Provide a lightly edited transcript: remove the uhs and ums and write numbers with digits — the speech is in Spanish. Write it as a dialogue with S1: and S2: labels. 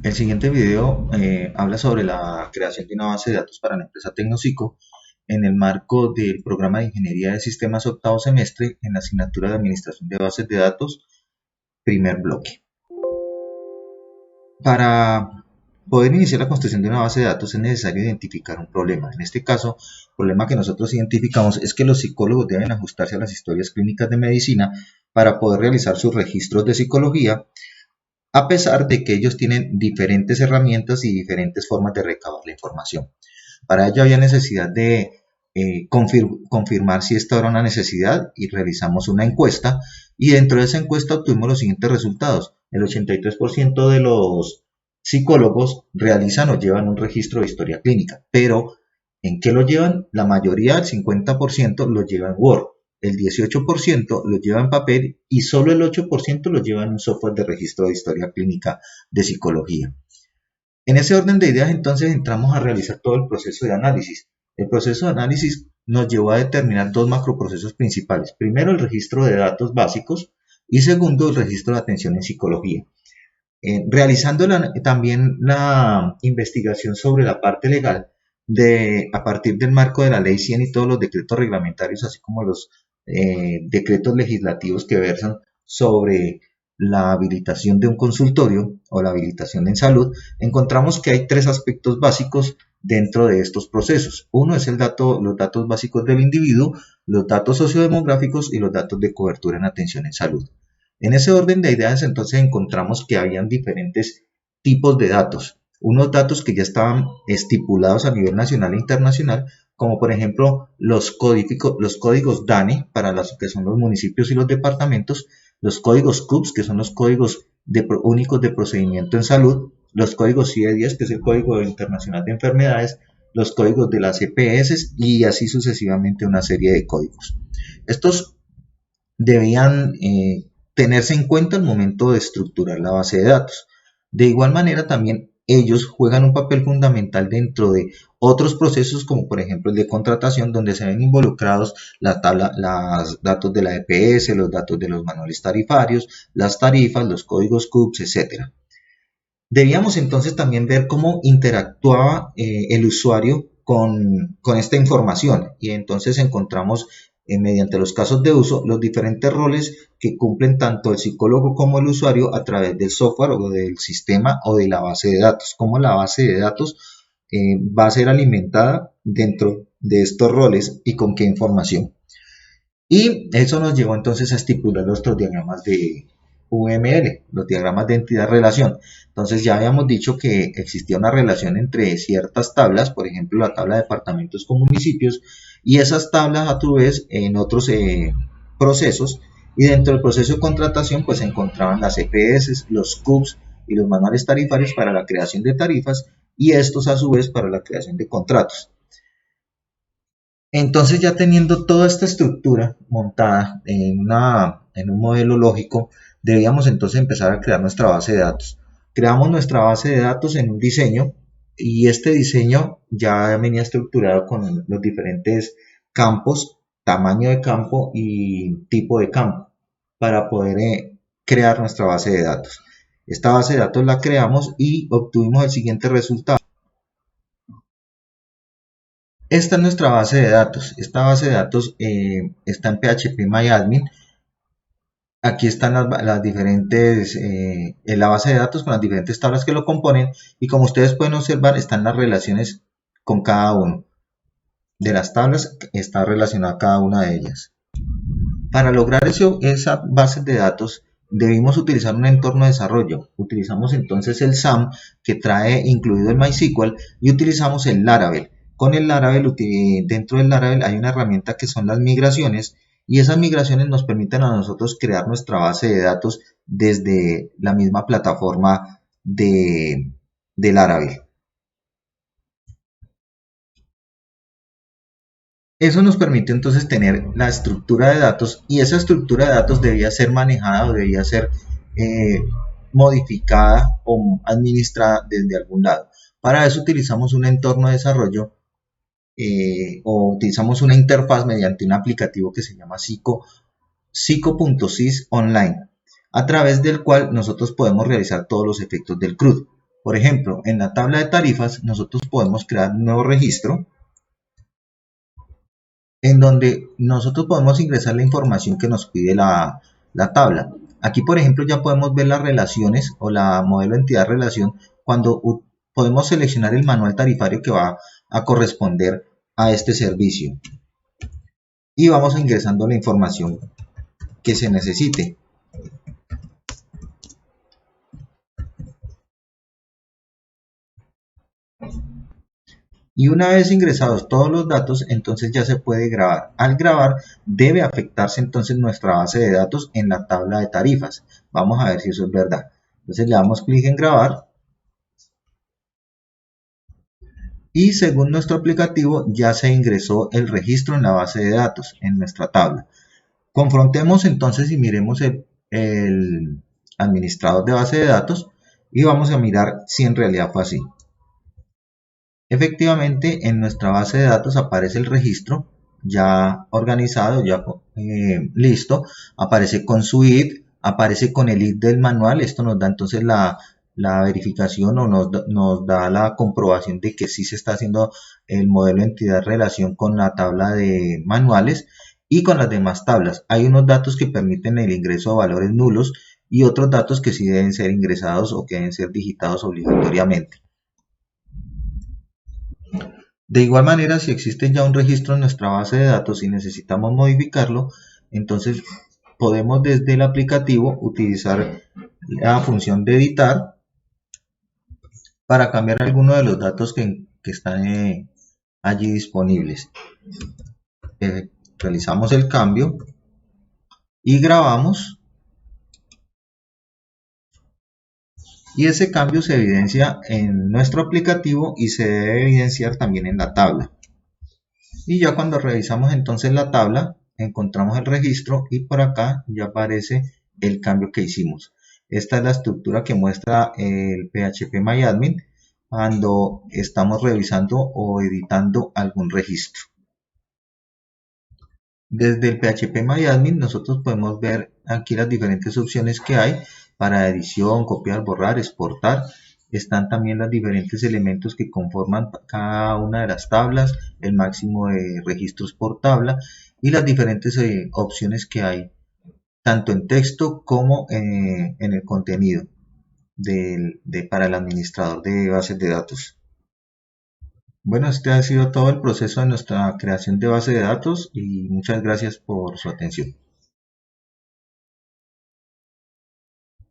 S1: El siguiente video habla sobre la creación de una base de datos para la empresa Tecnocico en el marco del programa de Ingeniería de Sistemas octavo semestre en la asignatura de Administración de Bases de Datos, primer bloque. Para poder iniciar la construcción de una base de datos es necesario identificar un problema. En este caso, el problema que nosotros identificamos es que los psicólogos deben ajustarse a las historias clínicas de medicina para poder realizar sus registros de psicología, a pesar de que ellos tienen diferentes herramientas y diferentes formas de recabar la información. Para ello había necesidad de confirmar si esta era una necesidad y realizamos una encuesta y dentro de esa encuesta obtuvimos los siguientes resultados. El 83% de los psicólogos realizan o llevan un registro de historia clínica, pero ¿en qué lo llevan? La mayoría, el 50%, lo lleva en Word, el 18% lo lleva en papel y solo el 8% lo lleva en un software de registro de historia clínica de psicología. En ese orden de ideas, entonces, entramos a realizar todo el proceso de análisis. El proceso de análisis nos llevó a determinar dos macroprocesos principales. Primero, el registro de datos básicos y segundo, el registro de atención en psicología. Realizando también la investigación sobre la parte legal a partir del marco de la Ley 100 y todos los decretos reglamentarios, así como los decretos legislativos que versan sobre la habilitación de un consultorio o la habilitación en salud, encontramos que hay tres aspectos básicos dentro de estos procesos. Uno es los datos básicos del individuo, los datos sociodemográficos y los datos de cobertura en atención en salud. En ese orden de ideas, entonces encontramos que habían diferentes tipos de datos. Unos datos que ya estaban estipulados a nivel nacional e internacional, como por ejemplo los códigos DANE para los que son los municipios y los departamentos, los códigos CUPS, que son los códigos únicos de procedimiento en salud, los códigos CIE-10, que es el Código Internacional de Enfermedades, los códigos de las EPS y así sucesivamente una serie de códigos. Estos debían tenerse en cuenta al momento de estructurar la base de datos. De igual manera, también ellos juegan un papel fundamental dentro de otros procesos, como por ejemplo el de contratación, donde se ven involucrados los datos de la EPS, los datos de los manuales tarifarios, las tarifas, los códigos CUPS, etc. Debíamos entonces también ver cómo interactuaba el usuario con esta información y entonces encontramos mediante los casos de uso los diferentes roles que cumplen tanto el psicólogo como el usuario a través del software o del sistema o de la base de datos, cómo la base de datos va a ser alimentada dentro de estos roles y con qué información. Y eso nos llevó entonces a estipular nuestros diagramas de UML, los diagramas de entidad-relación. Entonces ya habíamos dicho que existía una relación entre ciertas tablas, por ejemplo la tabla de departamentos con municipios, y esas tablas a tu vez en otros procesos, y dentro del proceso de contratación pues se encontraban las EPS, los CUPS y los manuales tarifarios para la creación de tarifas, y estos a su vez para la creación de contratos. Entonces ya teniendo toda esta estructura montada en un modelo lógico, debíamos entonces empezar a crear nuestra base de datos. Creamos nuestra base de datos en un diseño y este diseño ya venía estructurado con los diferentes campos, tamaño de campo y tipo de campo para poder crear nuestra base de datos. Esta base de datos la creamos y obtuvimos el siguiente resultado. Esta es nuestra base de datos. Esta base de datos está en phpMyAdmin. Aquí están las diferentes, en la base de datos con las diferentes tablas que lo componen y como ustedes pueden observar están las relaciones con cada una de las tablas, está relacionada cada una de ellas. Para lograr esa base de datos debimos utilizar un entorno de desarrollo. Utilizamos entonces el SAM que trae incluido el MySQL y utilizamos el Laravel. Con el Laravel, dentro del Laravel hay una herramienta que son las migraciones y esas migraciones nos permiten a nosotros crear nuestra base de datos desde la misma plataforma de Laravel. Eso nos permitió entonces tener la estructura de datos y esa estructura de datos debía ser manejada o debía ser eh, modificada o administrada desde algún lado. Para eso utilizamos un entorno de desarrollo o utilizamos una interfaz mediante un aplicativo que se llama Psycho.sys Online, a través del cual nosotros podemos realizar todos los efectos del CRUD. Por ejemplo, en la tabla de tarifas nosotros podemos crear un nuevo registro en donde nosotros podemos ingresar la información que nos pide la tabla. Aquí, por ejemplo, ya podemos ver las relaciones o la modelo entidad-relación cuando podemos seleccionar el manual tarifario que va a corresponder a este servicio. Y vamos ingresando la información que se necesite. Y una vez ingresados todos los datos, entonces ya se puede grabar. Al grabar debe afectarse entonces nuestra base de datos en la tabla de tarifas. Vamos a ver si eso es verdad. Entonces le damos clic en grabar. Y según nuestro aplicativo ya se ingresó el registro en la base de datos, en nuestra tabla. Confrontemos entonces y miremos el administrador de base de datos y vamos a mirar si en realidad fue así. Efectivamente, en nuestra base de datos aparece el registro ya organizado, ya listo, aparece con su ID, aparece con el ID del manual. Esto nos da entonces la verificación o nos da la comprobación de que sí se está haciendo el modelo entidad-relación con la tabla de manuales y con las demás tablas. Hay unos datos que permiten el ingreso de valores nulos y otros datos que sí deben ser ingresados o que deben ser digitados obligatoriamente. De igual manera, si existe ya un registro en nuestra base de datos y necesitamos modificarlo, entonces podemos desde el aplicativo utilizar la función de editar para cambiar alguno de los datos que están allí disponibles. Realizamos el cambio y grabamos. Y ese cambio se evidencia en nuestro aplicativo y se debe evidenciar también en la tabla. Y ya cuando revisamos entonces la tabla, encontramos el registro y por acá ya aparece el cambio que hicimos. Esta es la estructura que muestra el PHPMyAdmin cuando estamos revisando o editando algún registro. Desde el PHPMyAdmin nosotros podemos ver aquí las diferentes opciones que hay para edición, copiar, borrar, exportar. Están también los diferentes elementos que conforman cada una de las tablas, el máximo de registros por tabla y las diferentes opciones que hay, tanto en texto como en el contenido para el administrador de bases de datos. Bueno, este ha sido todo el proceso de nuestra creación de base de datos y muchas gracias por su atención.